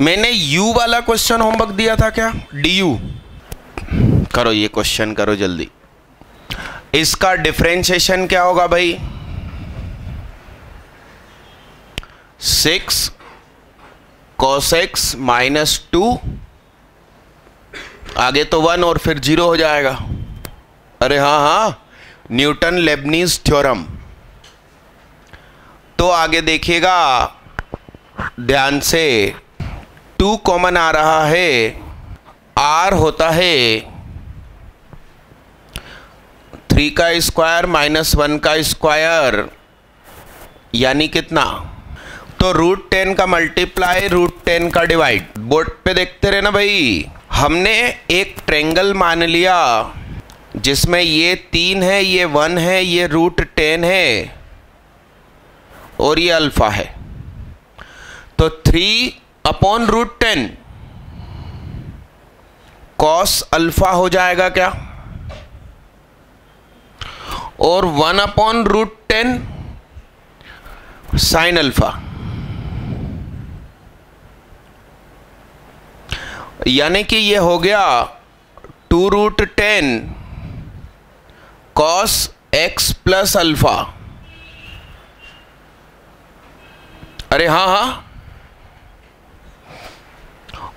मैंने u वाला question homework दिया था क्या? du करो, ये क्वेश्चन करो जल्दी। इसका डिफरेंशिएशन क्या होगा भाई? 6 cos x माइनस 2, आगे तो 1 और फिर 0 हो जाएगा। अरे हाँ, न्यूटन लेबनीज थ्योरम। तो आगे देखिएगा ध्यान से, 2 कॉमन आ रहा है, r होता है 3 का स्क्वायर माइनस 1 का स्क्वायर, यानी कितना? तो √10 का मल्टीप्लाई √10 का डिवाइड। बोर्ड पे देखते रहे ना भाई। हमने एक ट्रायंगल मान लिया जिसमें ये 3 है, ये 1 है, ये √10 है और ये अल्फा है। तो 3/√10 कॉस अल्फा हो जाएगा क्या? और 1/√10 साइन अल्फा, यानी कि ये हो गया 2√10 cos x प्लस अल्फा। अरे हाँ,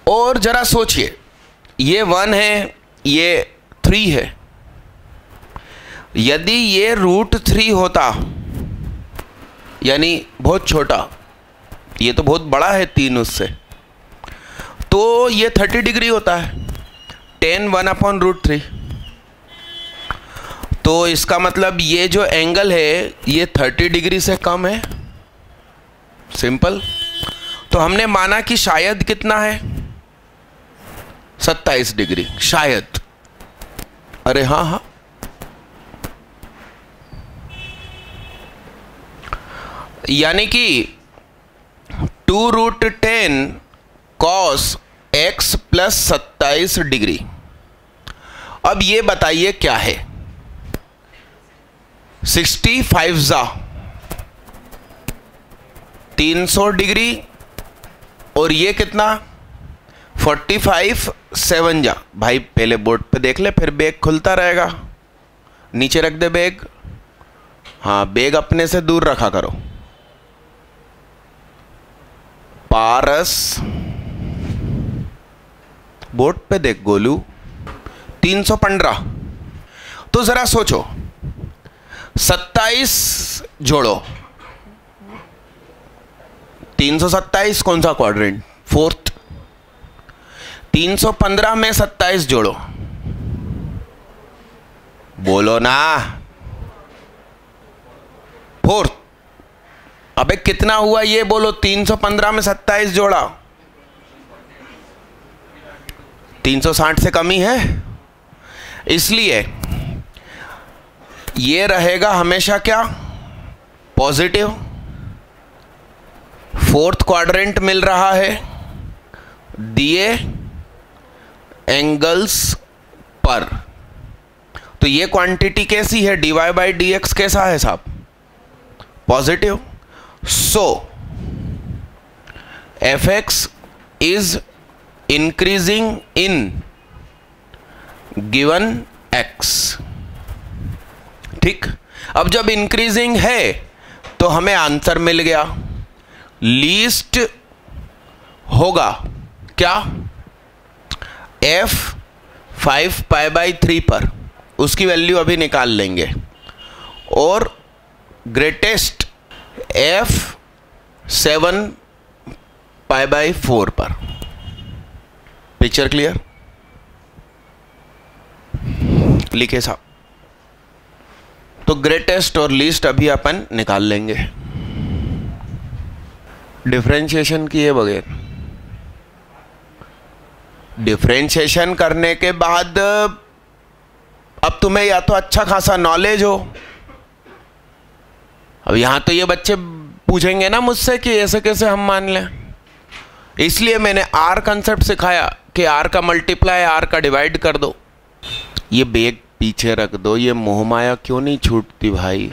और जरा सोचिए, ये 1 है, ये 3 है। यदि ये √3 होता, यानी बहुत छोटा, ये तो बहुत बड़ा है 3 उससे, तो ये 30 डिग्री होता है। 10 1/√3। तो इसका मतलब ये जो एंगल है ये 30 डिग्री से कम है। सिंपल। तो हमने माना कि शायद कितना है? 27 डिग्री, शायद। अरे हाँ, यानी कि 2√10 cos x प्लस 27 डिग्री। अब ये बताइए क्या है? 65 जा 300 डिग्री, और ये कितना? 45 7 जा। भाई पहले बोर्ड पे देख ले, फिर बैग खुलता रहेगा। नीचे रख दे बैग। हाँ, बैग अपने से दूर रखा करो। पारस बोर्ड पे देख गोलू। 315। तो जरा सोचो, 27 जोड़ो। 327 कौन सा क्वाड्रेंट? 4th। 315 में 27 जोड़ो, बोलो ना। 4th। अबे कितना हुआ ये बोलो? 315 में 27 जोड़ा, 360 से कम ही है। इसलिए ये रहेगा हमेशा क्या? पॉजिटिव। 4th क्वाड्रेंट मिल रहा है दिए एंगल्स पर। तो ये क्वांटिटी कैसी है? dy/dx कैसा है साहब? Positive. So fx is increasing in given x। ठीक। अब जब इंक्रीजिंग है तो हमें आंसर मिल गया। लीस्ट होगा क्या? f 5π/3 पर, उसकी वैल्यू अभी निकाल लेंगे। और ग्रेटेस्ट f 7π/4 पर। Picture clear? लिखे साहब। तो ग्रेटेस्ट और लीस्ट अभी अपन निकाल लेंगे डिफरेंशिएशन किए बगैर। डिफरेंशिएशन करने के बाद अब तुम्हें या तो अच्छा खासा नॉलेज हो। अब यहां तो ये बच्चे पूछेंगे ना मुझसे कि ऐसे कैसे हम मान लें, इसलिए मैंने आर कंसेप्ट सिखाया कि आर का मल्टीप्लाई आर का डिवाइड कर दो। ये बैग पीछे रख दो, ये मोहमाया क्यों नहीं छूटती भाई?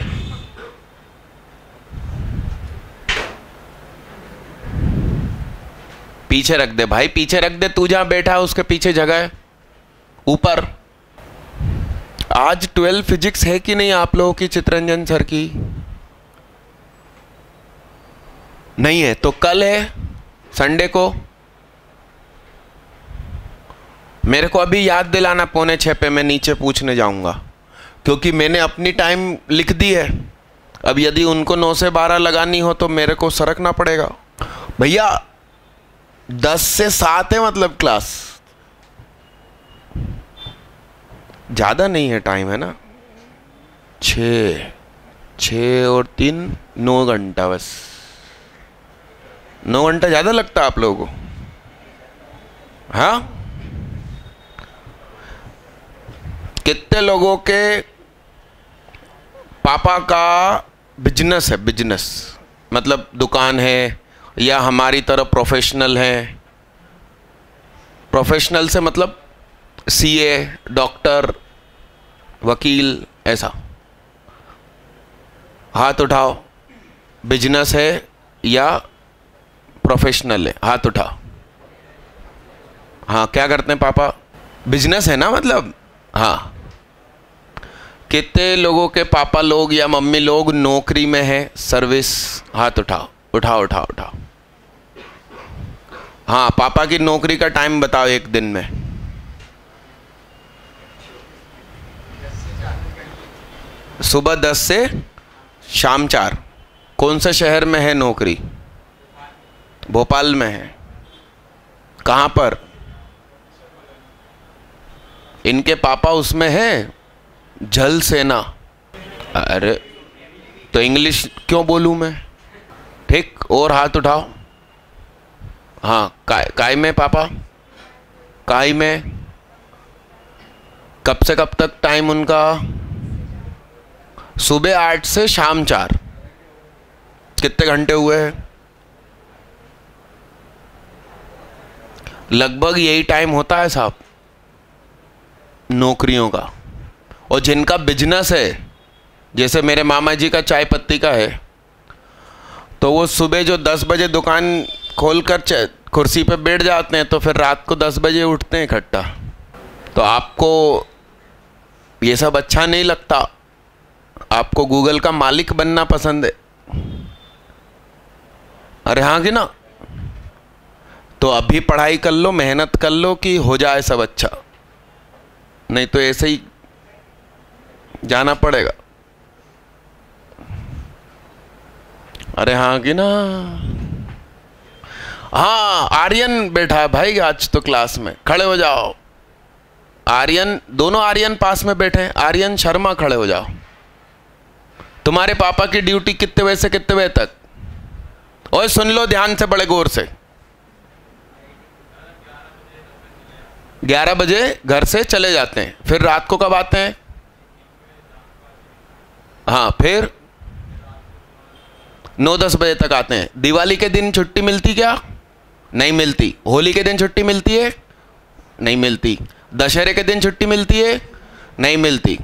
पीछे रख दे भाई, पीछे रख दे। तू जहां बैठा है उसके पीछे जगह है, ऊपर। आज 12 फिजिक्स है कि नहीं आप लोगों की चित्ररंजन सर की? नहीं है तो कल है, संडे को। मेरे को अभी याद दिलाना 5:45 पे, मैं नीचे पूछने जाऊंगा, क्योंकि मैंने अपनी टाइम लिख दी है। अब यदि उनको 9 से 12 लगानी हो तो मेरे को सरकना पड़ेगा। भैया 10 से 7 है मतलब क्लास, ज़्यादा नहीं है टाइम, है ना? 6 और 3 9 घंटा, बस 9 घंटा ज़्यादा लगता है आप लोगों को? हाँ, कितने लोगों के पापा का बिजनेस है? बिजनेस मतलब दुकान है, या हमारी तरह प्रोफेशनल है? प्रोफेशनल से मतलब सीए, डॉक्टर, वकील, ऐसा। हाथ उठाओ, बिजनेस है या प्रोफेशनल है? हाथ उठाओ। हाँ, क्या करते हैं पापा? बिजनेस है ना मतलब? हाँ। कितने लोगों के पापा लोग या मम्मी लोग नौकरी में है, सर्विस? हाथ उठाओ, उठाओ उठाओ उठाओ। हाँ, पापा की नौकरी का टाइम बताओ एक दिन में। सुबह 10 से शाम 4। कौन से शहर में है नौकरी? भोपाल में है। कहाँ पर? इनके पापा उसमें है, जल सेना। अरे तो इंग्लिश क्यों बोलूं मैं? ठीक, और हाथ उठाओ। हाँ, काय में पापा? काय में? कब से कब तक टाइम उनका? सुबह 8 से शाम 4। कितने घंटे हुए? लगभग यही टाइम होता है साहब नौकरियों का। और जिनका बिजनेस है, जैसे मेरे मामा जी का चाय पत्ती का है, तो वो सुबह जो 10 बजे दुकान खोलकर कुर्सी पे बैठ जाते हैं, तो फिर रात को 10 बजे उठते हैं इकट्ठा। तो आपको ये सब अच्छा नहीं लगता, आपको गूगल का मालिक बनना पसंद है। अरे हाँ कि ना? तो अभी पढ़ाई कर लो, मेहनत कर लो कि हो जाए सब अच्छा, नहीं तो ऐसे ही जाना पड़ेगा। अरे हाँ कि ना? हाँ, आर्यन बैठा है भाई आज तो क्लास में, खड़े हो जाओ। आर्यन, दोनों आर्यन पास में बैठे हैं। आर्यन शर्मा, खड़े हो जाओ। तुम्हारे पापा की ड्यूटी कितने बजे से कितने बजे तक? ओए सुन लो ध्यान से, बड़े गौर से। 11 बजे घर से चले जाते हैं, फिर रात को कब आते हैं? हाँ, फिर 9-10 बजे तक आते हैं। दिवाली के दिन छुट्टी मिलती क्या? नहीं मिलती। होली के दिन छुट्टी मिलती है? नहीं मिलती। दशहरे के दिन छुट्टी मिलती है? नहीं मिलती।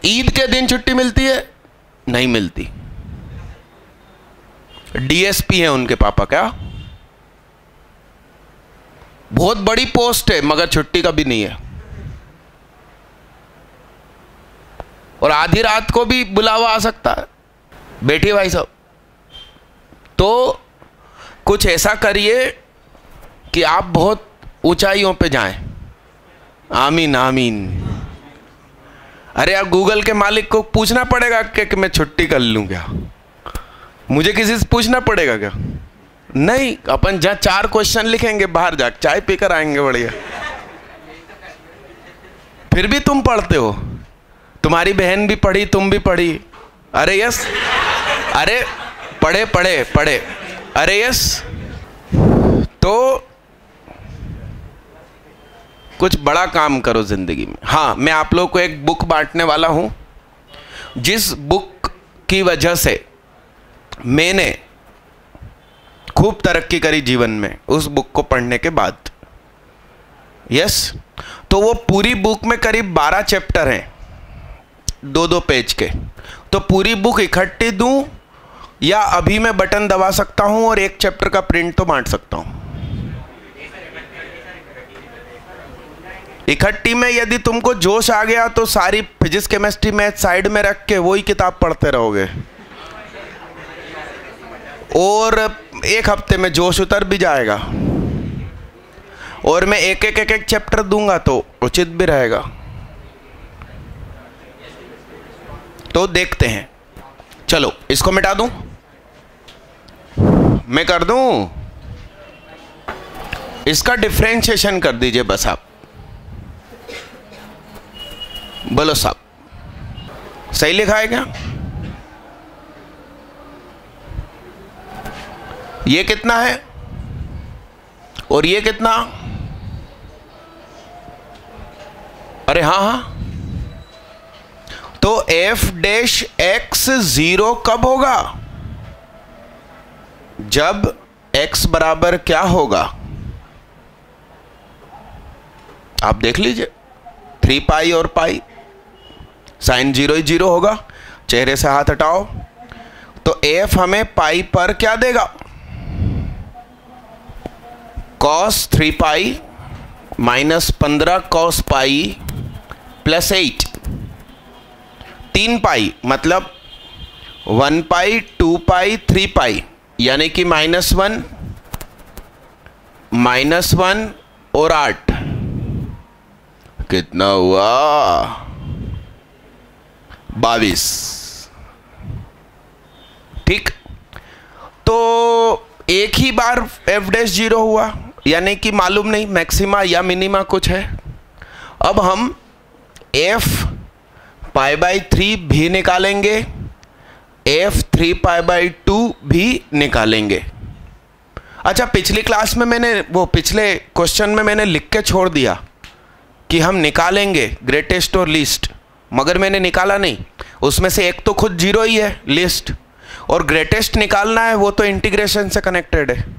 ईद के दिन छुट्टी मिलती है? नहीं मिलती। डीएसपी है उनके पापा। क्या? बहुत बड़ी पोस्ट है, मगर छुट्टी कभी नहीं है। और आधी रात को भी बुलावा आ सकता है। बैठिए भाई साहब। तो कुछ ऐसा करिए कि आप बहुत ऊंचाइयों पे जाएं। आमीन आमीन। अरे यार, गूगल के मालिक को पूछना पड़ेगा कि मैं छुट्टी कर लूं क्या? मुझे किसी से पूछना पड़ेगा क्या? नहीं, अपन जहाँ 4 क्वेश्चन लिखेंगे, बाहर जा चाय पीकर आएंगे बढ़िया। फिर भी तुम पढ़ते हो, तुम्हारी बहन भी पढ़ी, तुम भी पढ़ी। अरे यस, अरे पढ़े पढ़े पढ़े, अरे यस। तो कुछ बड़ा काम करो जिंदगी में। हाँ, मैं आप लोग को एक बुक बांटने वाला हूं, जिस बुक की वजह से मैंने खूब तरक्की करी जीवन में, उस बुक को पढ़ने के बाद। यस, तो वो पूरी बुक में करीब 12 चैप्टर हैं, 2-2 पेज के। तो पूरी बुक इकट्ठी दूं या अभी मैं बटन दबा सकता हूं और एक चैप्टर का प्रिंट तो बांट सकता हूं? इकट्ठी में यदि तुमको जोश आ गया तो सारी फिजिक्स केमिस्ट्री मैथ साइड में रख के वही किताब पढ़ते रहोगे, और एक हफ्ते में जोश उतर भी जाएगा। और मैं एक एक चैप्टर दूंगा तो उचित भी रहेगा। तो देखते हैं, चलो इसको मिटा दूं, मैं कर दूं, इसका डिफरेंशिएशन कर दीजिए बस आप। बोलो साहब, सही लिखा है क्या? ये कितना है और ये कितना? अरे हाँ हाँ, तो f डैश x 0 कब होगा? जब x बराबर क्या होगा? आप देख लीजिए, 3 पाई और पाई, साइन 0 ही 0 होगा। चेहरे से हाथ हटाओ, तो f हमें पाई पर क्या देगा? cos 3 pi minus 15 cos pi plus 8, 3 पाई मतलब 1 पाई 2 पाई 3 पाई, यानी कि -1 -1 और 8, कितना हुआ? 22। ठीक, तो एक ही बार f डैश 0 हुआ, यानी कि मालूम नहीं मैक्सिमा या मिनिमा कुछ है। अब हम f पाई बाई 3 भी निकालेंगे, f 3 पाई बाई 2 भी निकालेंगे। अच्छा, पिछली क्लास में मैंने वो पिछले क्वेश्चन में मैंने लिख के छोड़ दिया कि हम निकालेंगे ग्रेटेस्ट और लीस्ट, मगर मैंने निकाला नहीं। उसमें से एक तो खुद 0 ही है लीस्ट, और ग्रेटेस्ट निकालना है, वो तो इंटीग्रेशन से कनेक्टेड है।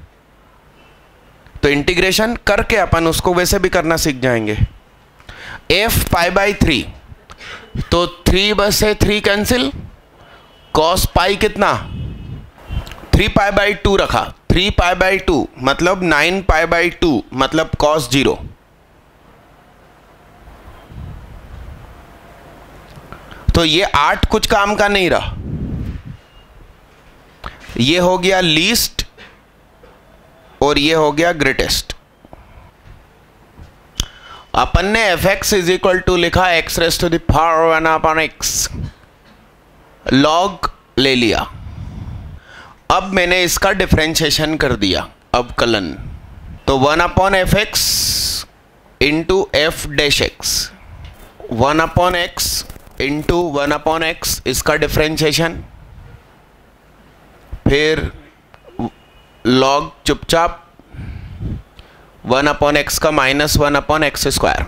तो इंटीग्रेशन करके अपन उसको वैसे भी करना सीख जाएंगे। f पाई बाई 3, तो 3 बस से 3 कैंसिल, cos पाई कितना? 3 पाई बाई 2 रखा, 3 पाई बाई 2 मतलब 9 पाई बाई 2 मतलब cos 0। तो ये 8 कुछ काम का नहीं रहा, ये हो गया लीस्ट और ये हो गया ग्रेटेस्ट। अपन ने fx इज इक्वल टू लिखा x raise to the power 1 upon x, log ले लिया। अब मैंने इसका डिफरेंशिएशन कर दिया अवकलन, तो 1 upon fx into f dash x, 1 upon x into 1 upon x, इसका डिफरेंशिएशन, फिर लॉग चुपचाप 1 अपॉन x का माइनस 1 अपॉन एक्स स्क्वायर।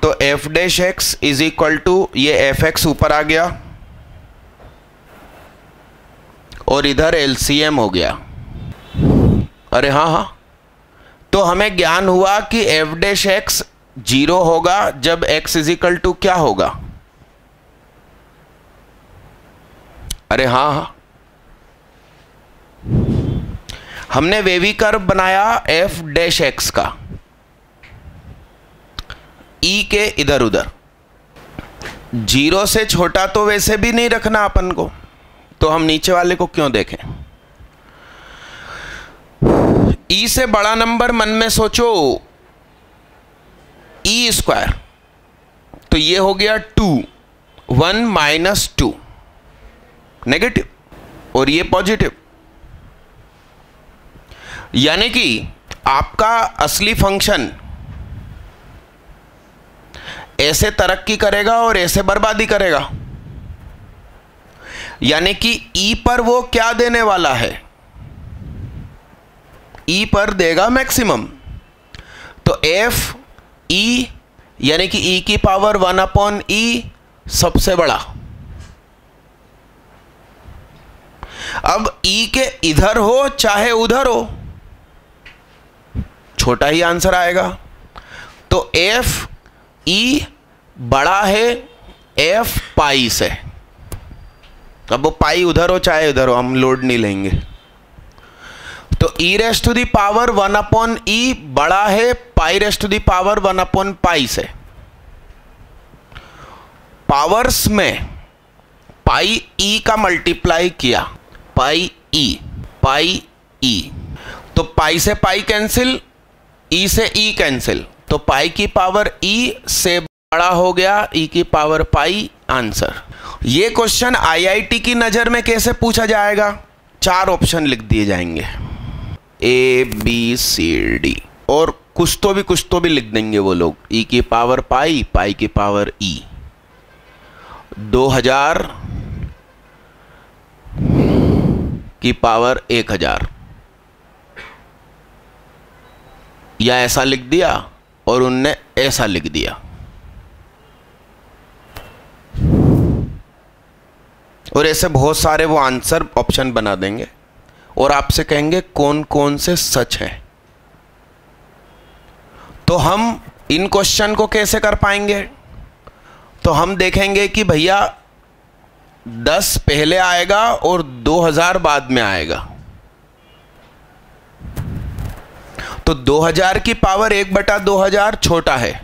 तो f dash x is equal to, ये fx ऊपर आ गया और इधर LCM हो गया। अरे हाँ हाँ, तो हमें ज्ञान हुआ कि f डैश x 0 होगा जब x इज इक्वल टू क्या होगा? अरे हाँ हाँ, हमने वेवी कर्व बनाया f डैश x का, e के इधर उधर। 0 से छोटा तो वैसे भी नहीं रखना अपन को, तो हम नीचे वाले को क्यों देखें? e से बड़ा नंबर मन में सोचो, e स्क्वायर, तो ये हो गया 2, 1 माइनस 2 नेगेटिव, और ये पॉजिटिव, यानी कि आपका असली फंक्शन ऐसे तरक्की करेगा और ऐसे बर्बादी करेगा। यानी कि ई पर वो क्या देने वाला है? ई पर देगा मैक्सिमम। तो एफ ई यानी कि ई की पावर 1 अपॉन ई सबसे बड़ा। अब ई के इधर हो चाहे उधर हो, छोटा ही आंसर आएगा। तो एफ ई बड़ा है एफ पाई से। अब वो पाई उधर हो चाहे उधर हो, हम लोड नहीं लेंगे। तो e raise to the power 1/e बड़ा है pi raise to the power 1/पाई से। पावर्स में पाई e का मल्टीप्लाई किया, पाई e, तो पाई से पाई कैंसिल, e से e कैंसिल, तो पाई की पावर e से बड़ा हो गया e की पावर पाई। आंसर। ये क्वेश्चन आईआईटी की नजर में कैसे पूछा जाएगा? 4 ऑप्शन लिख दिए जाएंगे, ए बी सी डी, और कुछ तो भी लिख देंगे वो लोग। e की पावर पाई, पाई की पावर e, 2000 की पावर 1000, या ऐसा लिख दिया और उनने ऐसा लिख दिया। और ऐसे बहुत सारे वो आंसर ऑप्शन बना देंगे और आपसे कहेंगे कौन कौन से सच हैं। तो हम इन क्वेश्चन को कैसे कर पाएंगे? तो हम देखेंगे कि भैया 10 पहले आएगा और 2000 बाद में आएगा। तो 2000 की पावर 1/2000 छोटा है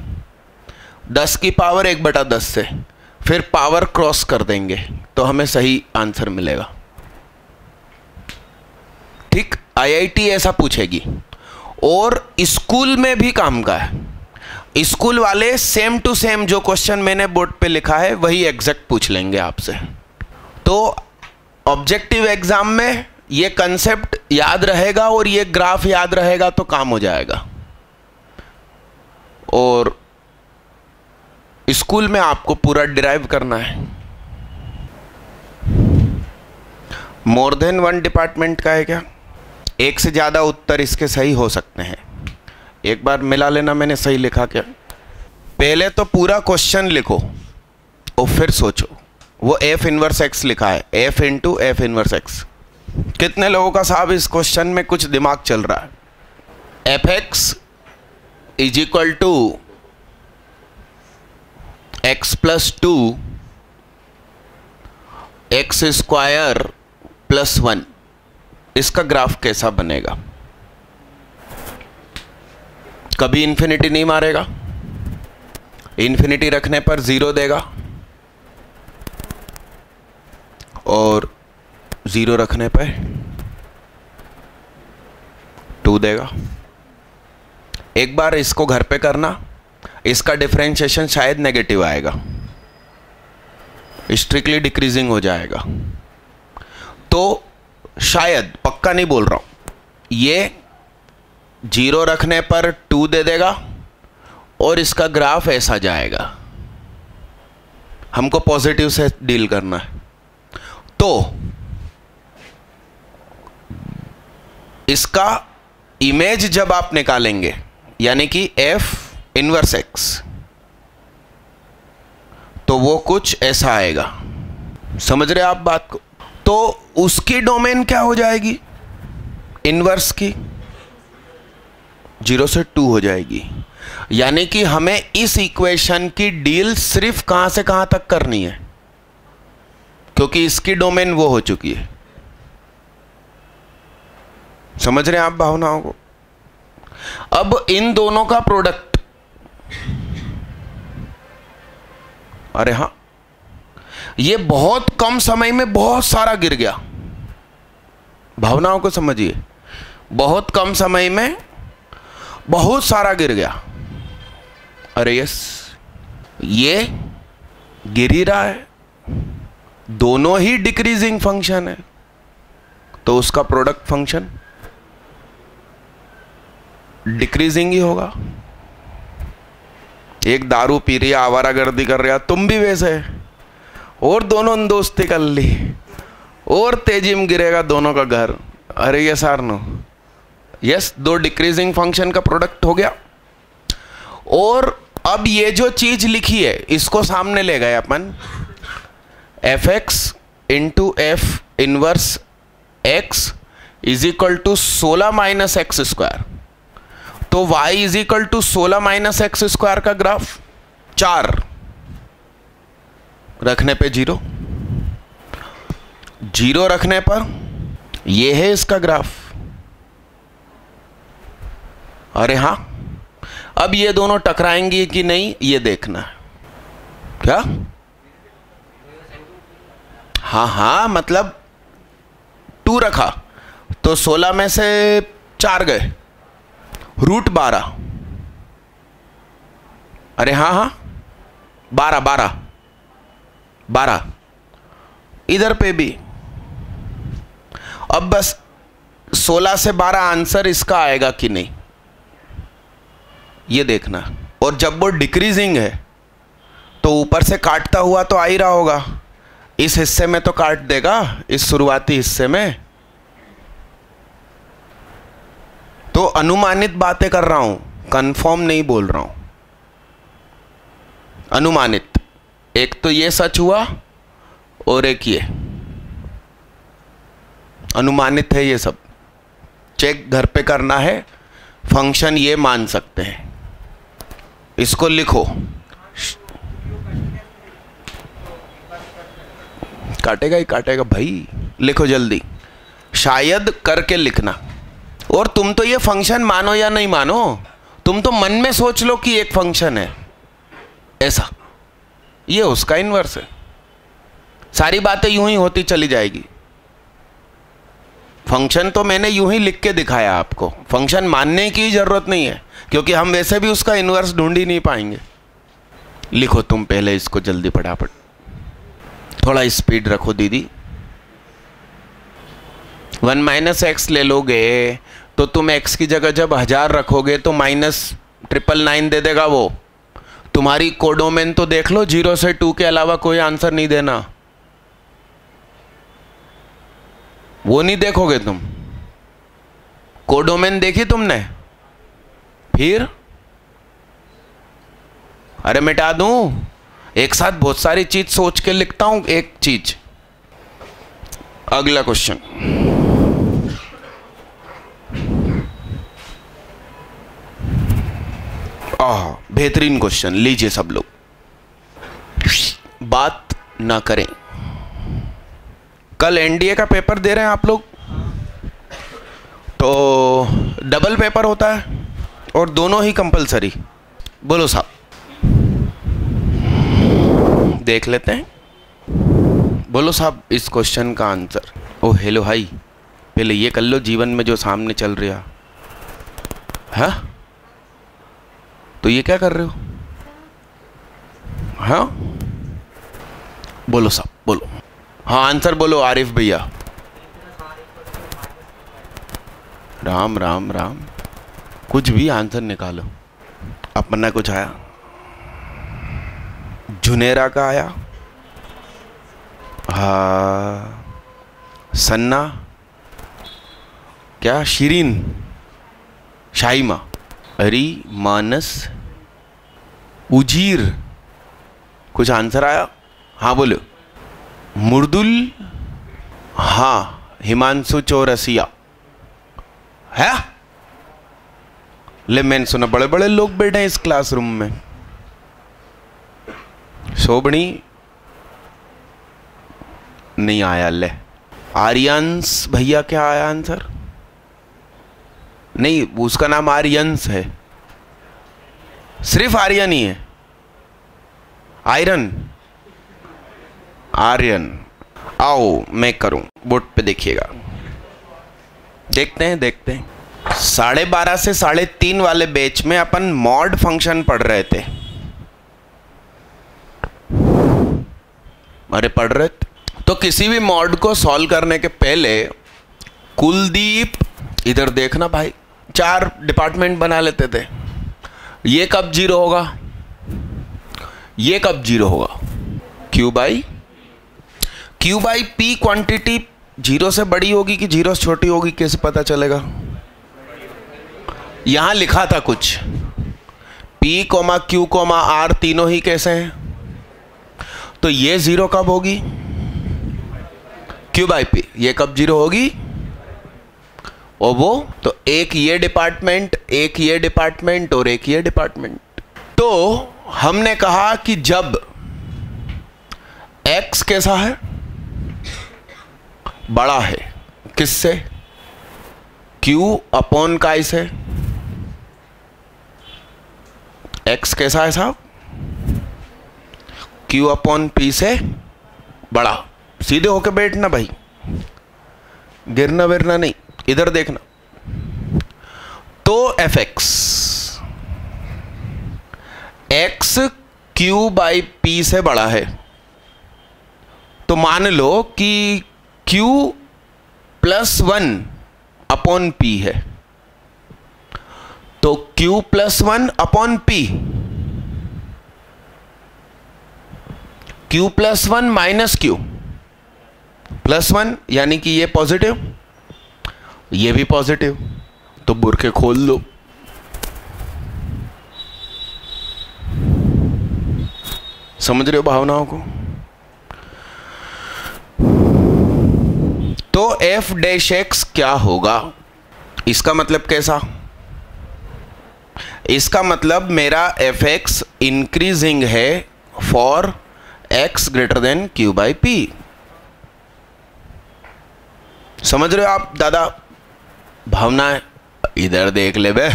10 की पावर 1/10 से, फिर पावर क्रॉस कर देंगे तो हमें सही आंसर मिलेगा। ठीक, आईआईटी ऐसा पूछेगी। और स्कूल में भी काम का है। स्कूल वाले सेम टू सेम जो क्वेश्चन मैंने बोर्ड पे लिखा है वही एग्जैक्ट पूछ लेंगे आपसे। तो ऑब्जेक्टिव एग्जाम में ये कंसेप्ट याद रहेगा और ये ग्राफ याद रहेगा तो काम हो जाएगा। और स्कूल में आपको पूरा डिराइव करना है। मोर देन 1 डिपार्टमेंट का है क्या? एक से ज़्यादा उत्तर इसके सही हो सकते हैं। एक बार मिला लेना मैंने सही लिखा क्या। पहले तो पूरा क्वेश्चन लिखो और फिर सोचो। वो f इनवर्स x लिखा है, f into f inverse x। कितने लोगों का साहब इस क्वेश्चन में कुछ दिमाग चल रहा है? fx is equal to x plus 2 x square plus 1, इसका ग्राफ कैसा बनेगा? कभी इन्फिनिटी नहीं मारेगा, इन्फिनिटी रखने पर 0 देगा और 0 रखने पर 2 देगा। एक बार इसको घर पे करना, इसका डिफरेंशिएशन शायद नेगेटिव आएगा, स्ट्रिक्टली डिक्रीजिंग हो जाएगा। तो शायद, पक्का नहीं बोल रहा हूं, ये 0 रखने पर 2 दे देगा और इसका ग्राफ ऐसा जाएगा। हमको पॉजिटिव से डील करना है। तो इसका इमेज जब आप निकालेंगे, यानी कि f इनवर्स x, तो वो कुछ ऐसा आएगा। समझ रहे आप बात को? तो उसकी डोमेन क्या हो जाएगी? इनवर्स की 0 से 2 हो जाएगी। यानी कि हमें इस इक्वेशन की डील सिर्फ कहां से कहां तक करनी है, क्योंकि इसकी डोमेन वो हो चुकी है। समझ रहे हैं आप भावनाओं को? अब इन दोनों का प्रोडक्ट, अरे हां, ये बहुत कम समय में बहुत सारा गिर गया। भावनाओं को समझिए, बहुत कम समय में बहुत सारा गिर गया। अरे यस, ये गिर ही रहा है, दोनों ही डिक्रीजिंग फंक्शन है, तो उसका प्रोडक्ट फंक्शन डिक्रीजिंग ही होगा। एक दारू पी रही है, आवारागर्दी कर रहा, तुम भी वैसे, और दोनों दोस्ती कर ली और तेजी में गिरेगा दोनों का घर। अरे yes or no? Yes, 2 decreasing function का प्रोडक्ट हो गया। और अब ये जो चीज लिखी है इसको सामने ले गए अपन, fx into f inverse x is equal to 16 minus x square. तो y is equal to 16 minus x square का ग्राफ, 4 रखने पे 0, 0 रखने पर ये है इसका ग्राफ। अरे हाँ, अब ये दोनों टकराएंगी कि नहीं ये देखना है। क्या? हाँ हाँ, मतलब 2 रखा तो 16 में से 4 गए, रूट 12। अरे हाँ हाँ, 12 इधर पे भी। अब बस 16 से 12 आंसर इसका आएगा कि नहीं ये देखना। और जब वो डिक्रीजिंग है तो ऊपर से काटता हुआ तो आ ही रहा होगा, इस हिस्से में तो काट देगा, इस शुरुआती हिस्से में। तो अनुमानित बातें कर रहा हूं, कंफर्म नहीं बोल रहा हूं, अनुमानित। एक तो ये सच हुआ और एक ये अनुमानित है। ये सब चेक घर पे करना है। फंक्शन ये मान सकते हैं, इसको लिखो। काटेगा ही काटेगा भाई, लिखो जल्दी, शायद करके लिखना। और तुम तो ये फंक्शन मानो या नहीं मानो, तुम तो मन में सोच लो कि एक फंक्शन है ऐसा, ये उसका इन्वर्स है। सारी बातें यूं ही होती चली जाएगी। फंक्शन तो मैंने यूं ही लिख के दिखाया आपको, फंक्शन मानने की जरूरत नहीं है, क्योंकि हम वैसे भी उसका इन्वर्स ढूंढ ही नहीं पाएंगे। लिखो तुम पहले इसको जल्दी फटाफट, थोड़ा स्पीड रखो दीदी। 1 - x ले लोगे तो तुम x की जगह जब 1000 रखोगे तो -999 दे देगा वो। तुम्हारी कोडोमेन तो देख लो, 0 से 2 के अलावा कोई आंसर नहीं देना। वो नहीं देखोगे तुम, कोडोमेन देखी तुमने? फिर अरे मिटा दूं, एक साथ बहुत सारी चीज सोच के लिखता हूं एक चीज। अगला क्वेश्चन, बेहतरीन क्वेश्चन, लीजिए सब लोग, बात ना करें। कल एनडीए का पेपर दे रहे हैं आप लोग, तो डबल पेपर होता है और दोनों ही कंपलसरी। बोलो साहब, देख लेते हैं। बोलो साहब इस क्वेश्चन का आंसर। ओ हेलो हाई, पहले ये कर लो जीवन में जो सामने चल रहा है। तो ये क्या कर रहे हो? हाँ बोलो साहब, बोलो। हाँ आंसर बोलो आरिफ भैया। राम राम राम, कुछ भी आंसर निकालो। अपना कुछ आया, जुनेरा का आया, हाँ सन्ना, क्या शिरीन, शाइमा, अरी, मानस, उजीर, कुछ आंसर आया? हाँ बोलो। मुर्दुल, हाँ हिमांशु चौरसिया है। ले मैंने सुना बड़े बड़े लोग बैठे हैं इस क्लासरूम में। शोभनी नहीं आया। ले आर्यंस भैया क्या आया आंसर? नहीं, उसका नाम आर्यंस है, सिर्फ आर्यन ही है। आयरन, आर्यन। आओ मैं करूं, बोर्ड पे देखिएगा, देखते हैं 12:30 से 3:30 वाले बैच में अपन मॉड फंक्शन पढ़ रहे थे। अरे पढ़ रहे थे तो किसी भी मॉड को सॉल्व करने के पहले कुलदीप, इधर देखना भाई, 4 डिपार्टमेंट बना लेते थे। ये कब 0 होगा, ये कब 0 होगा? Q बाई P क्वांटिटी 0 से बड़ी होगी कि 0 से छोटी होगी, कैसे पता चलेगा? यहां लिखा था कुछ P, Q, R तीनों ही कैसे हैं, तो ये 0 कब होगी? Q बाई P, ये कब 0 होगी? और वो तो एक ये डिपार्टमेंट, एक ये डिपार्टमेंट और एक ये डिपार्टमेंट। तो हमने कहा कि जब x कैसा है, बड़ा है किससे? Q अपॉन काय से, x कैसा है साहब, q अपॉन p से बड़ा। सीधे होके बैठना भाई, गिरना विरना नहीं, इधर देखना। तो fx x q by p से बड़ा है, तो मान लो कि q प्लस 1 अपॉन p है, तो q plus 1 upon p, q plus 1 minus q plus 1, यानी कि ये पॉजिटिव, ये भी पॉजिटिव, तो बुरके खोल दो। समझ रहे हो भावनाओं को? तो f डैश x क्या होगा? इसका मतलब कैसा? इसका मतलब मेरा fx इंक्रीजिंग है for x greater than q by p। समझ रहे हो आप दादा? भावना है, इधर देख ले बे।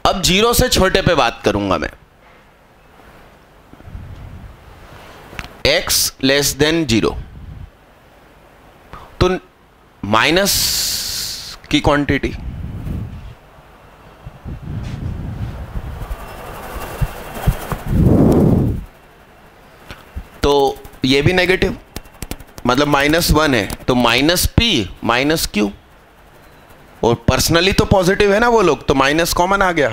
अब 0 से छोटे पे बात करूंगा मैं, x लेस देन 0, तो माइनस की क्वांटिटी, तो ये भी नेगेटिव, मतलब -1 है, तो माइनस p माइनस q, और पर्सनली तो पॉजिटिव है ना वो लोग, तो माइनस कॉमन आ गया,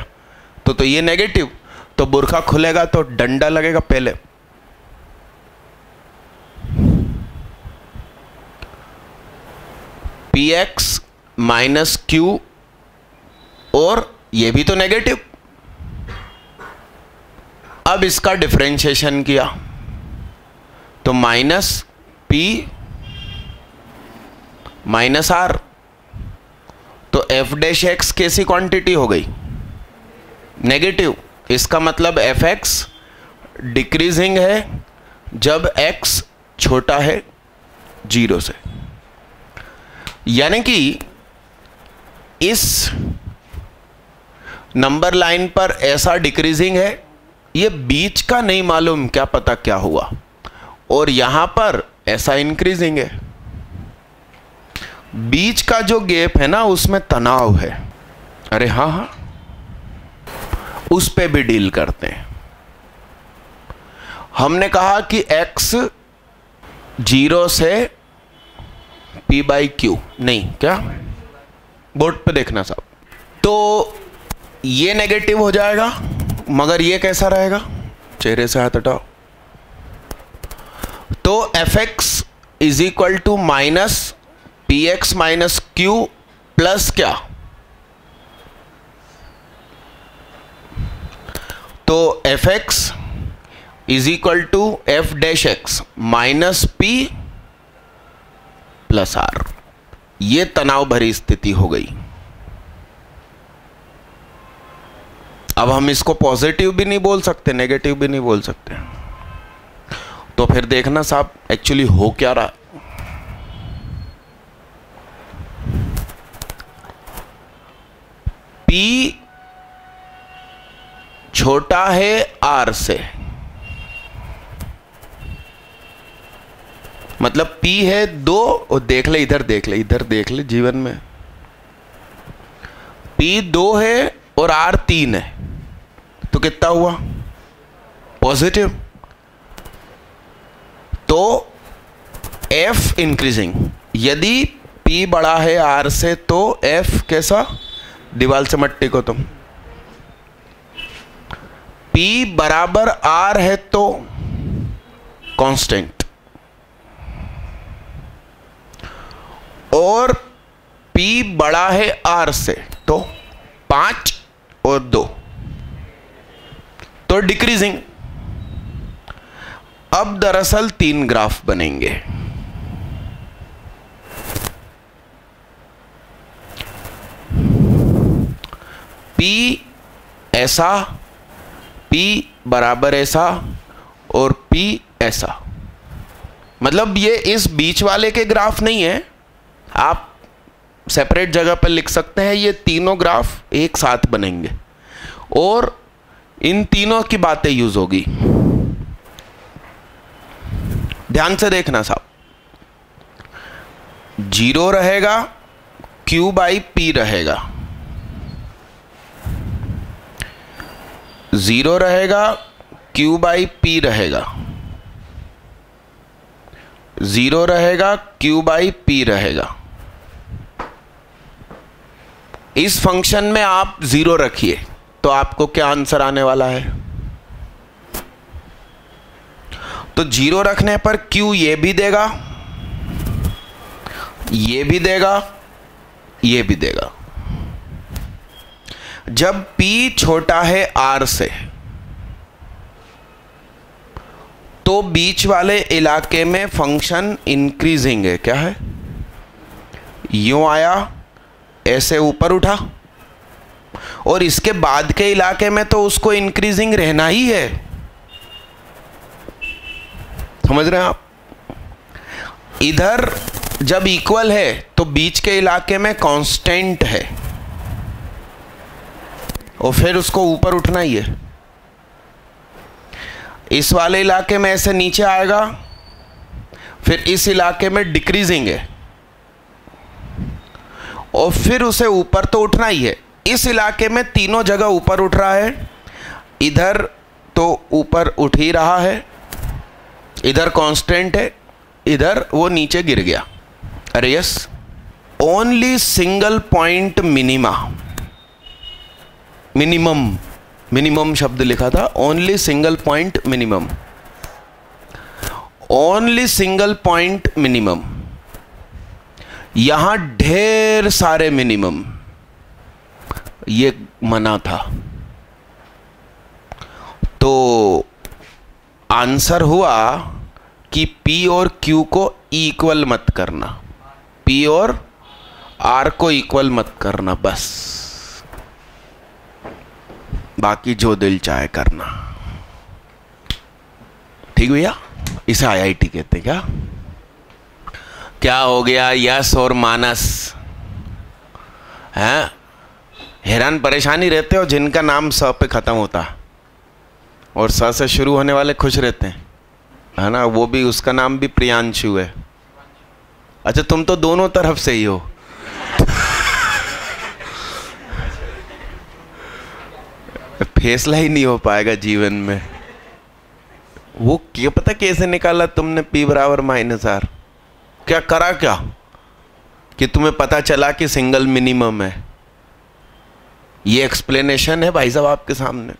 तो ये नेगेटिव, तो बुरखा खुलेगा तो डंडा लगेगा पहले। px माइनस q, और ये भी तो नेगेटिव। अब इसका डिफरेंशिएशन किया तो माइनस p माइनस r, तो f डैश x कैसी क्वांटिटी हो गई? नेगेटिव। इसका मतलब fx डिक्रीजिंग है जब x छोटा है 0 से, यानी कि इस नंबर लाइन पर ऐसा डिक्रीजिंग है, ये बीच का नहीं मालूम, क्या पता क्या हुआ, और यहां पर ऐसा इंक्रीजिंग है। बीच का जो गैप है ना, उसमें तनाव है। अरे हाँ हाँ, उस पे भी डील करते हैं। हमने कहा कि x 0 से p बाई क्यू, नहीं क्या, बोर्ड पे देखना साहब, तो ये नेगेटिव हो जाएगा, मगर ये कैसा रहेगा? चेहरे से हाथ हटाओ। तो fx is equal to minus px minus q plus क्या? तो fx is equal to f dash x minus p plus r। ये तनाव भरी स्थिति हो गई। अब हम इसको पॉजिटिव भी नहीं बोल सकते, नेगेटिव भी नहीं बोल सकते, तो फिर देखना साहब एक्चुअली हो क्या रहा। P छोटा है R से, मतलब P है 2, और देख ले इधर, देख ले इधर, देख ले जीवन में, P 2 है और R 3 है, तो कितना हुआ? पॉजिटिव। तो F इंक्रीजिंग, यदि P बड़ा है R से तो F कैसा? दीवाल से मट्टी को तुम, P बराबर R है तो कांस्टेंट, और P बड़ा है R से तो 5 और 2, तो डिक्रीजिंग। अब दरअसल 3 ग्राफ बनेंगे। P ऐसा, P बराबर ऐसा, और P ऐसा। मतलब ये इस बीच वाले के ग्राफ नहीं है, आप सेपरेट जगह पर लिख सकते हैं। ये तीनों ग्राफ एक साथ बनेंगे, और इन तीनों की बातें यूज होगी। ध्यान से देखना साहब, 0 रहेगा, Q बाई P रहेगा, 0 रहेगा, Q बाई P रहेगा, 0 रहेगा, Q बाई P रहेगा। इस फंक्शन में आप 0 रखिए तो आपको क्या आंसर आने वाला है? तो 0 रखने पर Q ये भी देगा, ये भी देगा, ये भी देगा। जब P छोटा है R से तो बीच वाले इलाके में फंक्शन इंक्रीजिंग है। क्या है? यूं आया, ऐसे ऊपर उठा, और इसके बाद के इलाके में तो उसको इंक्रीजिंग रहना ही है। समझ रहे हैं आप? इधर जब इक्वल है तो बीच के इलाके में कांस्टेंट है और फिर उसको ऊपर उठना ही है। इस वाले इलाके में ऐसे नीचे आएगा, फिर इस इलाके में डिक्रीजिंग है और फिर उसे ऊपर तो उठना ही है। इस इलाके में तीनों जगह ऊपर उठ रहा है, इधर तो ऊपर उठ ही रहा है, इधर कांस्टेंट है, इधर वो नीचे गिर गया। अरे yes, only single point minima, minimum, minimum शब्द लिखा था, only single point minimum, only single point minimum. यहां ढेर सारे मिनिमम, ये मना था। तो आंसर हुआ कि P और Q को इक्वल मत करना, P और R को इक्वल मत करना, बस बाकी जो दिल चाहे करना। ठीक भैया? इसे IIT कहते क्या? क्या हो गया? यस और मानस हैं? हैरान परेशानी रहते हो जिनका नाम स पे खत्म होता और स से शुरू होने वाले खुश रहते हैं, है ना? वो भी, उसका नाम भी प्रियांशु है। अच्छा, तुम तो दोनों तरफ से ही हो। फैसला ही नहीं हो पाएगा जीवन में। वो क्या पता कैसे निकाला तुमने P बराबर -R? क्या करा क्या कि तुम्हें पता चला कि सिंगल मिनिमम है? ये एक्सप्लेनेशन है भाई साहब आपके सामने।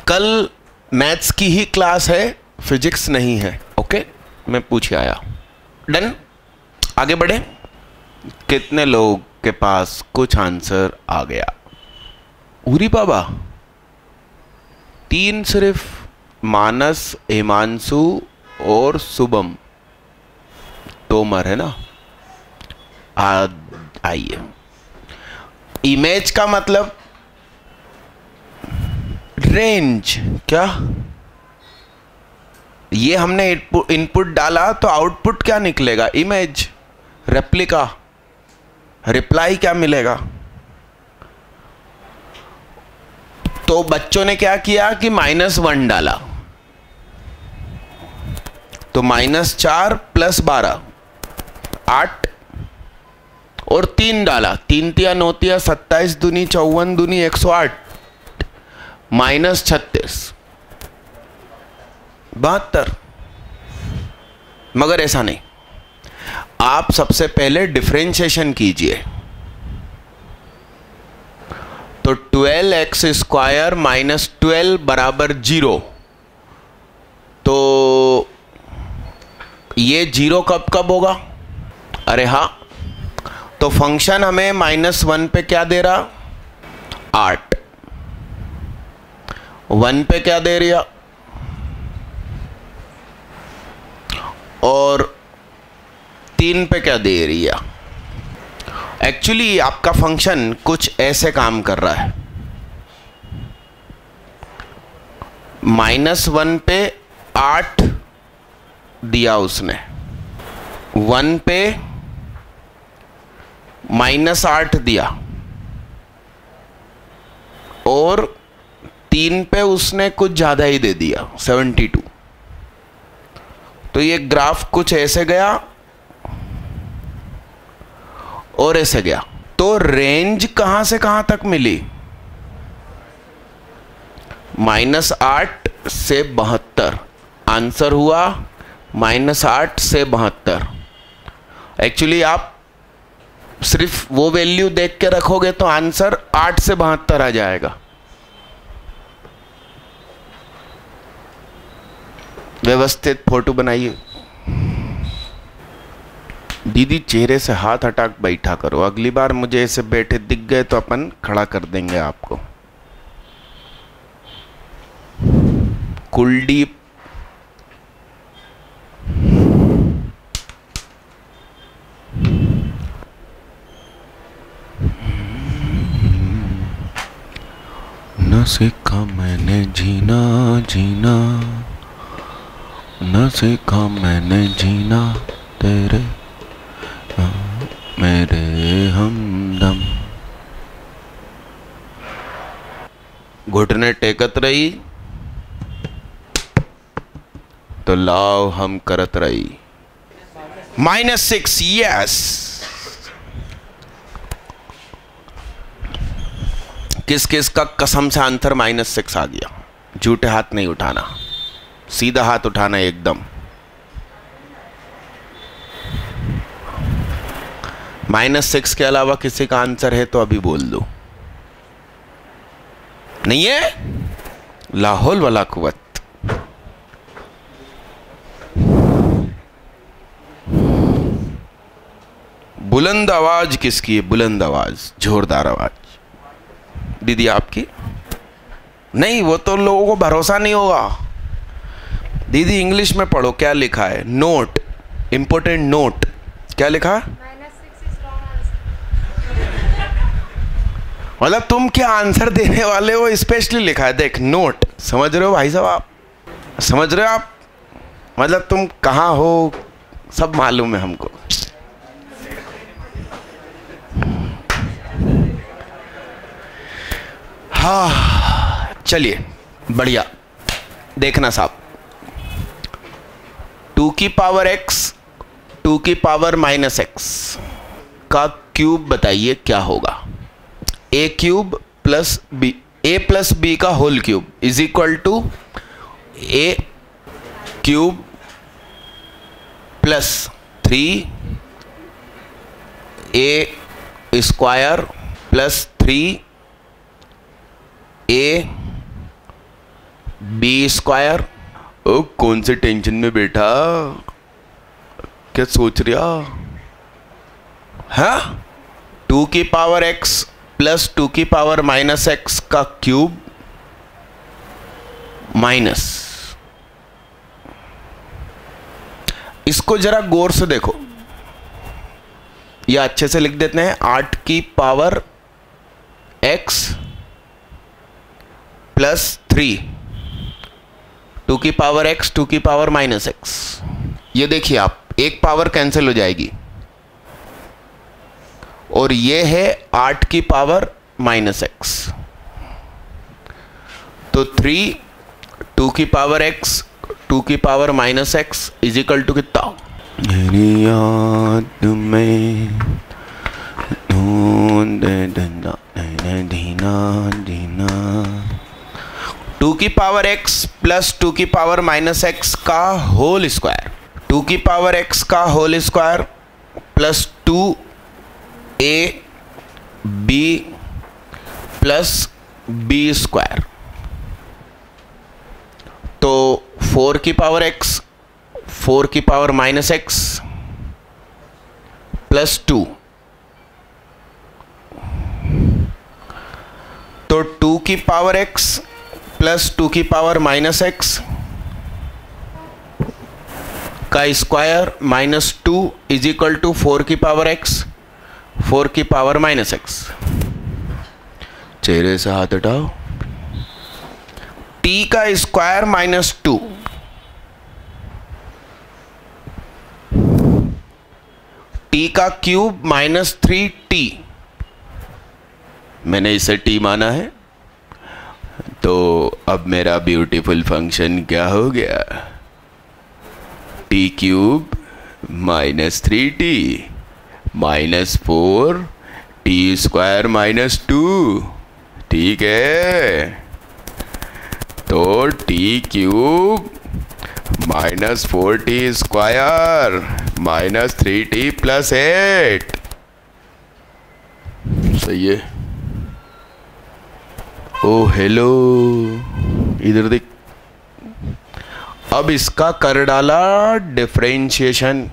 कल मैथ्स की ही क्लास है, फिजिक्स नहीं है। ओके, मैं पूछ के आया। डन, आगे बढ़े। कितने लोग के पास कुछ आंसर आ गया? उरी बाबा 3 सिर्फ, मानस, हिमांशु और शुभम, तोमर है ना? आइए। इमेज का मतलब रेंज। क्या? ये हमने इनपुट डाला तो आउटपुट क्या निकलेगा? इमेज, रेप्लिका, रिप्लाई क्या मिलेगा? तो बच्चों ने क्या किया कि -1 डाला, तो -4 + 12 8, और 3 डाला, 3 × 9 = 27 दूनी 54 दूनी 108, -36 72। मगर ऐसा नहीं, आप सबसे पहले डिफरेंशिएशन कीजिए। तो 12x² - 12 बराबर 0। तो ये 0 कब कब होगा? अरे हाँ, तो फंक्शन हमें -1 पे क्या दे रहा? 8। 1 पे क्या दे रहा? और 3 पे क्या दे रही है? एक्चुअली आपका फंक्शन कुछ ऐसे काम कर रहा है। -1 पे 8 दिया उसने, 1 पे -8 दिया, और 3 पे उसने कुछ ज़्यादा ही दे दिया 72। तो ये ग्राफ कुछ ऐसे गया और ऐसे गया। तो रेंज कहां से कहां तक मिली? -8 से 72। आंसर हुआ -8 से 72। एक्चुअली आप सिर्फ वो वैल्यू देख के रखोगे तो आंसर 8 से 72 आ जाएगा। व्यवस्थित फोटो बनाइए। दीदी चेहरे से हाथ हटा बैठा करो, अगली बार मुझे ऐसे बैठे दिख गए तो अपन खड़ा कर देंगे आपको। कुलदीप न सीखा मैंने जीना जीना, न सीखा मैंने जीना तेरे मेरे हमदम। घुटने टेकत रही तो लाव हम करत रही। -6, यस। किस किस का कसम से आंसर -6 आ गया? झूठे हाथ नहीं उठाना, सीधा हाथ उठाना एकदम। -6 के अलावा किसी का आंसर है तो अभी बोल दो। नहीं है? लाहौल वाला कुवत। बुलंद आवाज किसकी है? बुलंद आवाज, जोरदार आवाज। दीदी आपकी? नहीं, वो तो लोगों को भरोसा नहीं होगा। दीदी इंग्लिश में पढ़ो, क्या लिखा है? Note, important note. क्या लिखा? मतलब तुम क्या आंसर देने वाले हो स्पेशली लिखा है, देख नोट। समझ रहे हो भाई साहब आप? समझ रहे हो आप? मतलब तुम कहाँ हो सब मालूम है हमको। हाँ चलिए बढ़िया। देखना साहब, 2 की पावर x 2 की पावर -x का क्यूब बताइए क्या होगा? a cube plus b, a plus b का whole cube is equal to a cube plus 3 a square plus 3 a b square. ओ कौन से टेंशन में बैठा, क्या सोच रहा है? 2 की पावर x प्लस 2 की पावर -x का क्यूब माइनस। इसको जरा गौर से देखो, या अच्छे से लिख देते हैं 8 की पावर x प्लस 3 2 की पावर x 2 की पावर -x। ये देखिए आप, एक पावर कैंसिल हो जाएगी और ये है 8 की पावर -x। तो 3 2 की पावर x 2 की power -x is equal to कितना? मेरी याद में दीना 2 की पावर x प्लस 2 की पावर -x का होल स्क्वायर, 2 की पावर x का whole square plus 2a b plus b square. तो 4 की पावर x 4 की पावर -x प्लस 2, तो 2 की पावर x प्लस 2 की पावर -x का स्क्वायर -2 इज इक्वल टू 4 की पावर x 4 की पावर -x। चेहरे से हाथ हटाओ। t का स्क्वायर -2 t का क्यूब -3t, मैंने इसे t माना है, तो अब मेरा ब्यूटीफुल फंक्शन क्या हो गया? T cube minus 3t minus 4t² minus 2। ठीक है, तो T cube minus 4t² minus 3t plus 8। सही है। ओ हेलो, इधर देख। अब इसका कर डाला differentiation.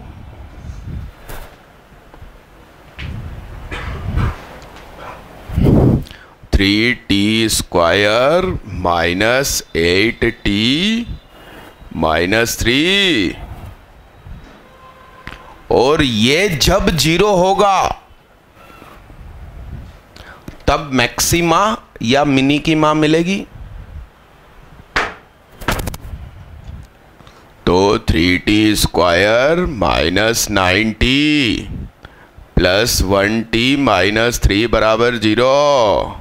Three T square minus 8t minus 3। और ये जब 0 होगा तब मैक्सिमा या मिनिमा मिलेगी। तो 3t² minus 9t plus 1t minus 3 बराबर 0।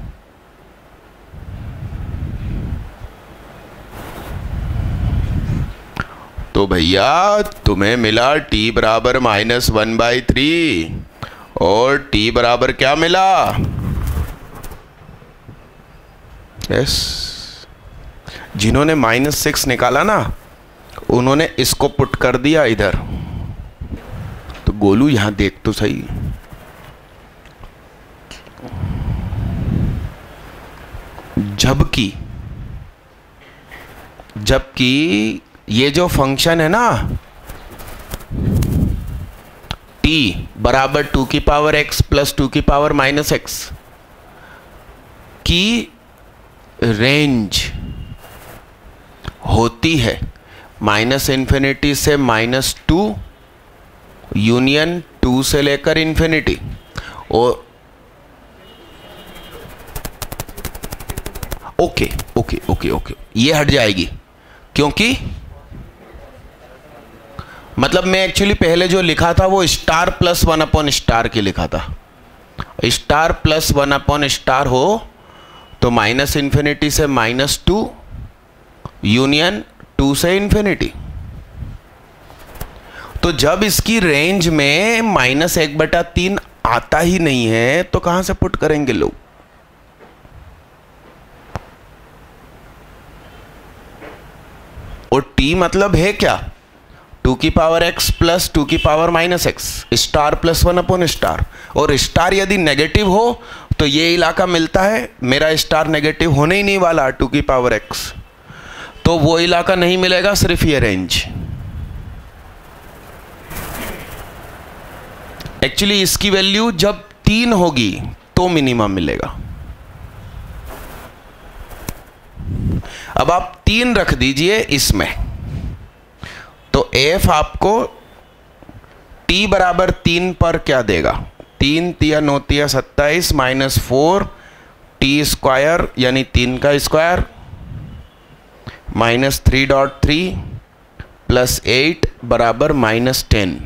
तो भैया तुम्हें मिला t बराबर -1/3 और t बराबर क्या मिला? यस, जिन्होंने -6 निकाला ना उन्होंने इसको पुट कर दिया इधर। तो गोलू यहां देख तो सही। जबकि ये जो फंक्शन है ना t बराबर 2x प्लस 2 की रेंज होती है -∞ से -2 यूनियन 2 से लेकर इन्फिनिटी। और ओके ओके ओके ओके, ये हट जाएगी क्योंकि मतलब मैं एक्चुअली पहले जो लिखा था वो स्टार प्लस 1/* के लिखा था। स्टार प्लस 1/* हो तो -∞ से -2 यूनियन 2 से इन्फिनिटी। तो जब इसकी रेंज में -1/3 आता ही नहीं है तो कहां से पुट करेंगे लोग? और t मतलब है क्या? 2x plus 2 star plus 1/*। और स्टार यदि नेगेटिव हो तो ये इलाका मिलता है। मेरा स्टार नेगेटिव होने ही नहीं वाला 2x, तो वो इलाका नहीं मिलेगा, सिर्फ ये रेंज। एक्चुअली इसकी वैल्यू जब 3 होगी तो मिनिमम मिलेगा। अब आप 3 रख दीजिए इसमें, तो f आपको t बराबर 3 पर क्या देगा? 3 × 9 = 27 माइनस 4t² यानी 3 का स्क्वायर माइनस 3.3 प्लस 8 बराबर -10।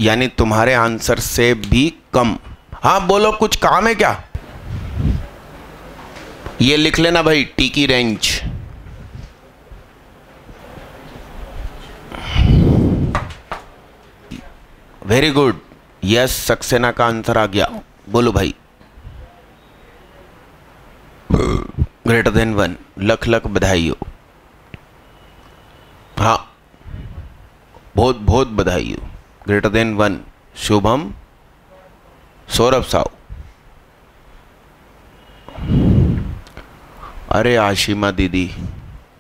यानी तुम्हारे आंसर से भी कम। हाँ बोलो, कुछ काम है क्या? ये लिख लेना भाई, टी की range. Very good, yes, Saxena का आंसर आ गया। बोलो भाई, >1 लख लख बधाई हो। हाँ, बहुत बहुत बधाई हो। >1 शुभम सौरभ साहु। अरे आशिमा दीदी,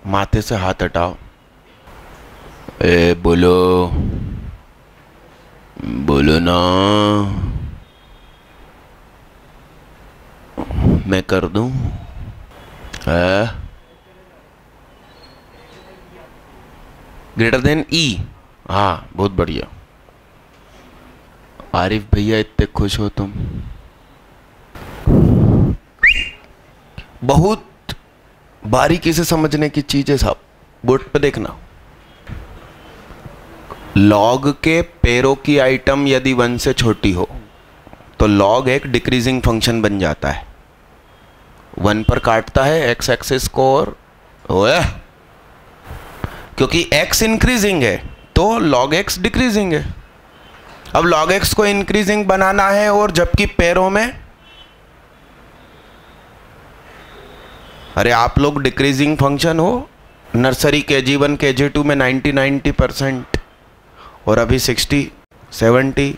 माथे से हाथ हटाओ। बोलो बोलो ना, मैं कर दूं? >E। हाँ, बहुत बढ़िया। आरिफ भैया, इतने खुश हो तुम? बहुत बारीकी से समझने की चीज है साहब, बोर्ड पे देखना। लॉग के पैरों की आइटम यदि 1 से छोटी हो तो लॉग एक डिक्रीजिंग फंक्शन बन जाता है। 1 पर काटता है एक्स एक्सिस को और ओए, क्योंकि x इंक्रीजिंग है तो log x डिक्रीजिंग है। अब log x को इंक्रीजिंग बनाना है और जबकि पैरों में, अरे आप लोग डिक्रीजिंग फंक्शन हो, नर्सरी KG1 KG2 में 90% और अभी 60-70,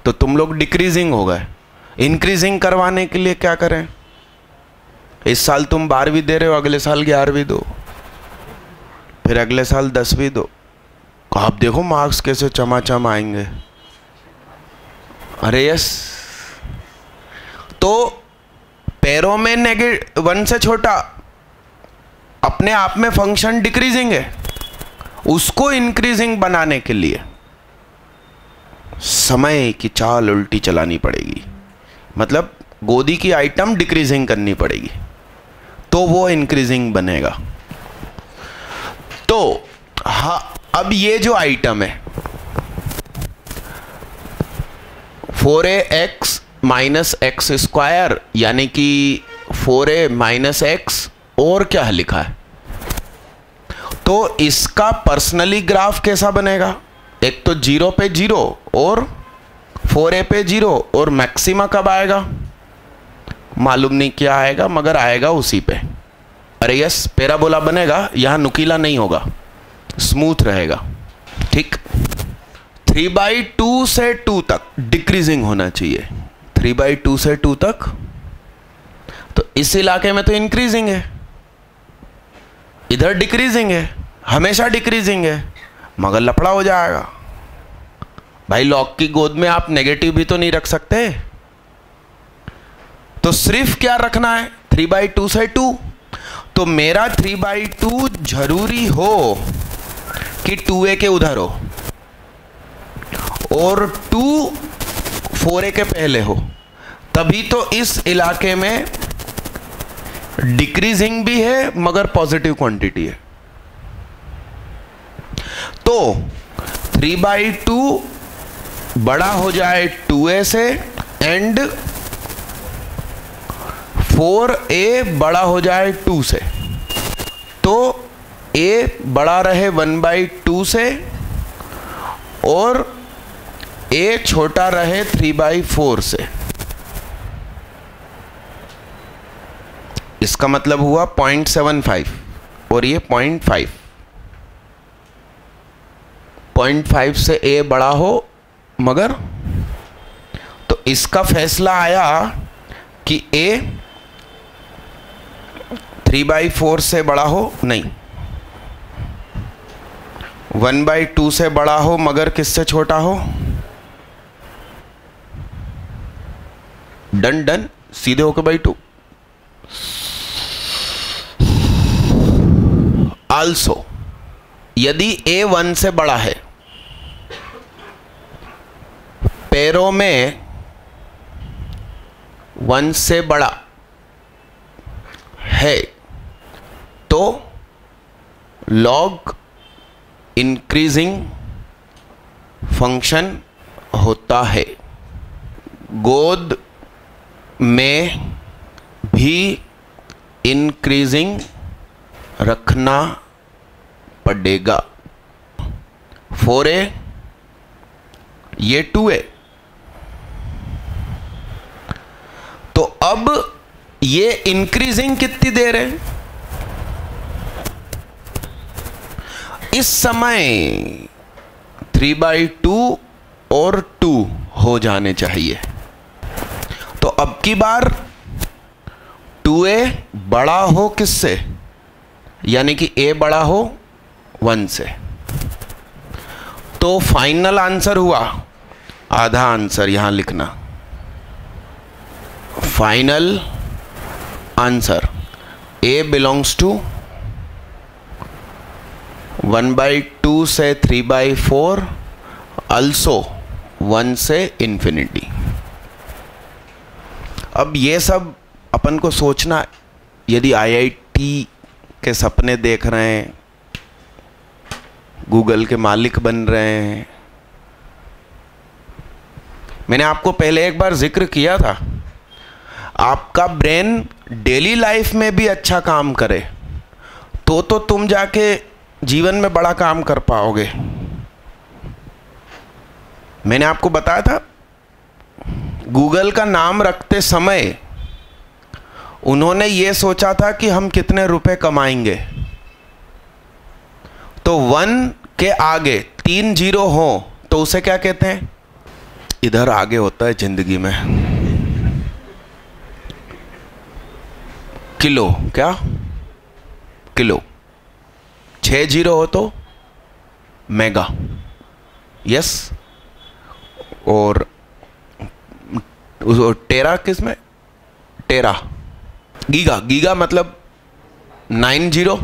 तो तुम लोग डिक्रीजिंग हो गए। इंक्रीजिंग करवाने के लिए क्या करें? इस साल तुम 12वीं दे रहे हो, अगले साल 11वीं दो, फिर अगले साल 10वीं दो। आप देखो मार्क्स कैसे चमाचम आएंगे। अरे यस, तो पैरों में नेगेटिव 1 से छोटा अपने आप में फंक्शन डिक्रीजिंग है, उसको इंक्रीजिंग बनाने के लिए समय की चाल उल्टी चलानी पड़ेगी, मतलब गोदी की आइटम डिक्रीजिंग करनी पड़ेगी तो वो इंक्रीजिंग बनेगा। तो हाँ, अब ये जो आइटम है 4ax माइनस एक्स स्क्वायर, यानी कि 4a माइनस एक्स, और क्या लिखा है, तो इसका पर्सनली ग्राफ कैसा बनेगा? एक तो 0 पे 0 और 4a पे 0, और मैक्सिमा कब आएगा मालूम नहीं क्या आएगा, मगर आएगा उसी पे। अरे यस, पैराबोला बनेगा, यहां नुकीला नहीं होगा, स्मूथ रहेगा। ठीक, 3/2 से 2 तक डिक्रीजिंग होना चाहिए। 3/2 से 2 तक, तो इस इलाके में तो इंक्रीजिंग है, इधर डिक्रीजिंग है, हमेशा डिक्रीजिंग है, मगर लफड़ा हो जाएगा भाई। लॉग की गोद में आप नेगेटिव भी तो नहीं रख सकते, तो सिर्फ क्या रखना है 3/2 से 2। तो मेरा 3/2 जरूरी हो कि 2a के उधर हो और 2 4a के पहले हो, तभी तो इस इलाके में डिक्रीजिंग भी है मगर पॉजिटिव क्वांटिटी है। तो 3/2 बड़ा हो जाए 2a से एंड 4a बड़ा हो जाए 2 से, तो a बड़ा रहे 1/2 से और a छोटा रहे 3/4 से। इसका मतलब हुआ 0.75 और ये 0.5 से a बड़ा हो, मगर तो इसका फैसला आया कि a 3/4 से बड़ा हो, नहीं 1/2 से बड़ा हो, मगर किससे छोटा हो। डन डन, सीधे होके बाई 2। आल्सो यदि a 1 से बड़ा है, पैरों में 1 से बड़ा है, तो लॉग इंक्रीजिंग फंक्शन होता है। गोद में भी इंक्रीजिंग रखना पड़ेगा। 4a, ये 2a, तो अब ये इंक्रीजिंग कितनी देर है? इस समय 3/2 और 2 हो जाने चाहिए। तो अब की बार 2a बड़ा हो किससे, यानी कि a बड़ा हो 1 से, तो फाइनल आंसर हुआ, आधा आंसर यहां लिखना, final answer a belongs to 1/2 से 3/4, also 1 से इंफिनिटी। अब ये सब अपन को सोचना, यदि IIT के सपने देख रहे हैं गूगल के मालिक बन रहे हैं। मैंने आपको पहले एक बार जिक्र किया था, आपका ब्रेन डेली लाइफ में भी अच्छा काम करे तो तुम जाके जीवन में बड़ा काम कर पाओगे। मैंने आपको बताया था गूगल का नाम रखते समय उन्होंने ये सोचा था कि हम कितने रुपए कमाएंगे, तो 1 के आगे 3 जीरो हो तो उसे क्या कहते हैं? इधर आगे होता है जिंदगी में किलो। क्या? किलो। 6 जीरो हो तो मेगा। यस। और टेरा किसमें? टेरा। गीगा। गीगा मतलब 9 जीरो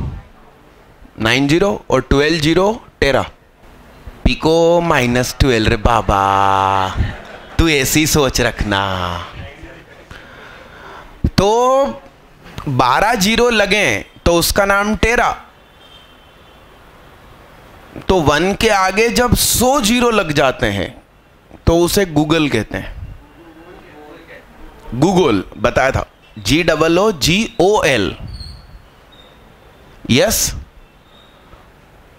और 12 जीरो टेरा। पिको -12। रे बाबा, तू ऐसी सोच रखना। तो 12 जीरो लगे तो उसका नाम टेरा। तो 1 के आगे जब 100 जीरो लग जाते हैं तो उसे गूगल कहते हैं। गूगल बताया था, GOOGOL। यस।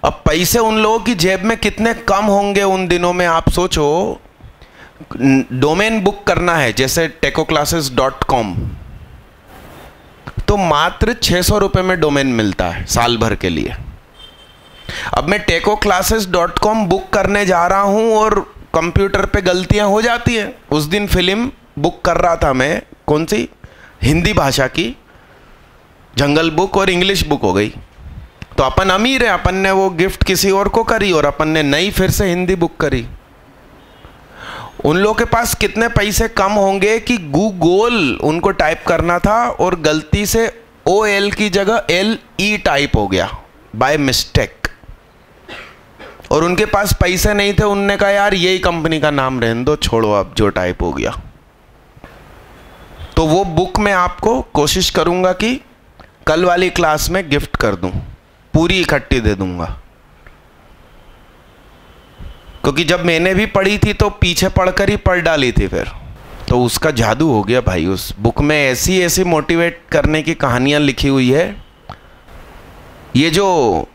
अब पैसे उन लोगों की जेब में कितने कम होंगे उन दिनों में, आप सोचो। डोमेन बुक करना है जैसे tecoclasses.com, तो मात्र 600 रुपए में डोमेन मिलता है साल भर के लिए। अब मैं tecoclasses.com बुक करने जा रहा हूं और कंप्यूटर पे गलतियां हो जाती हैं। उस दिन फिल्म बुक कर रहा था मैं, कौन सी? हिंदी भाषा की, जंगल बुक, और इंग्लिश बुक हो गई। तो अपन अमीर है, अपन ने वो गिफ्ट किसी और को करी और अपन ने नई फिर से हिंदी बुक करी। उन लोगों के पास कितने पैसे कम होंगे कि गूगल उनको टाइप करना था और गलती से OL की जगह LE टाइप हो गया बाय मिस्टेक, और उनके पास पैसे नहीं थे। उनने कहा यार यही कंपनी का नाम रहने दो, छोड़ो अब जो टाइप हो गया। तो वो बुक मैं आपको कोशिश करूंगा कि कल वाली क्लास में गिफ्ट कर दूं, पूरी इकट्ठी दे दूंगा, क्योंकि जब मैंने भी पढ़ी थी तो पीछे पढ़कर ही पढ़ डाली थी फिर, तो उसका जादू हो गया भाई। उस बुक में ऐसी ऐसी मोटिवेट करने की कहानियां लिखी हुई है। ये जो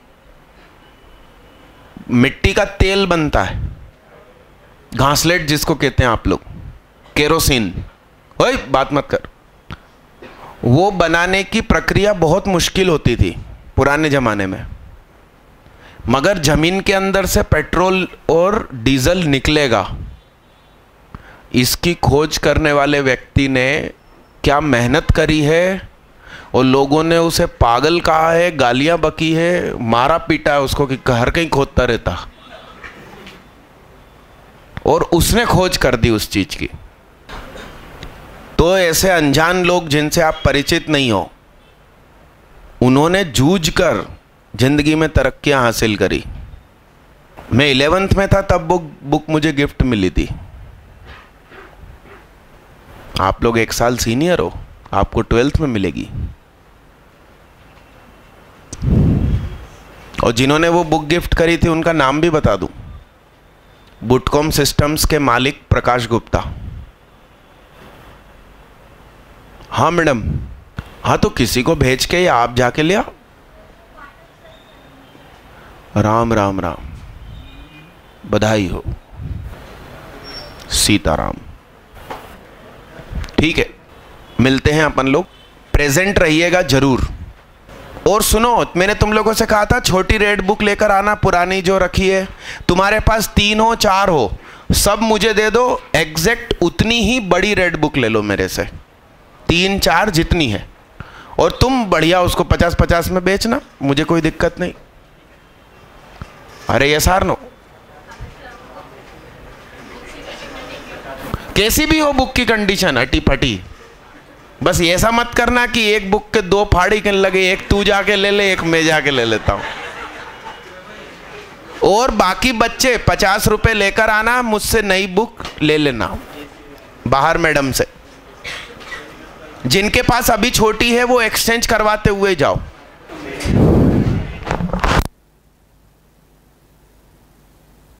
मिट्टी का तेल बनता है, घासलेट जिसको कहते हैं आप लोग, केरोसिन, ओए बात मत कर, वो बनाने की प्रक्रिया बहुत मुश्किल होती थी पुराने जमाने में। मगर जमीन के अंदर से पेट्रोल और डीजल निकलेगा, इसकी खोज करने वाले व्यक्ति ने क्या मेहनत करी है, और लोगों ने उसे पागल कहा है, गालियां बकी है, मारा पीटा है उसको कि हर कहीं खोदता रहता, और उसने खोज कर दी उस चीज की। तो ऐसे अनजान लोग जिनसे आप परिचित नहीं हो, उन्होंने जूझ कर जिंदगी में तरक्कियां हासिल करी। मैं 11th में था तब बुक मुझे गिफ्ट मिली थी। आप लोग 1 साल सीनियर हो, आपको 12th में मिलेगी। और जिन्होंने वो बुक गिफ्ट करी थी उनका नाम भी बता दूं, बुटकॉम सिस्टम्स के मालिक प्रकाश गुप्ता। हाँ मैडम, हाँ तो किसी को भेज के या आप जाके लिया। राम राम राम, बधाई हो, सीताराम। ठीक है, मिलते हैं अपन लोग, प्रेजेंट रहिएगा जरूर। और सुनो, मैंने तुम लोगों से कहा था छोटी रेड बुक लेकर आना, पुरानी जो रखी है। तुम्हारे पास 3 हो 4 हो, सब मुझे दे दो, एग्जैक्ट उतनी ही बड़ी रेड बुक ले लो मेरे से, 3 4 जितनी है, और तुम बढ़िया उसको 50-50 में बेचना, मुझे कोई दिक्कत नहीं। अरे ये सार नो, कैसी भी हो बुक की कंडीशन, हटी फटी, बस ऐसा मत करना कि एक बुक के 2 फाड़ी के लगे, एक तू जाके ले ले, एक मैं जाके ले लेता हूं। और बाकी बच्चे 50 रुपए लेकर आना, मुझसे नई बुक ले लेना बाहर मैडम से। जिनके पास अभी छोटी है वो एक्सचेंज करवाते हुए जाओ।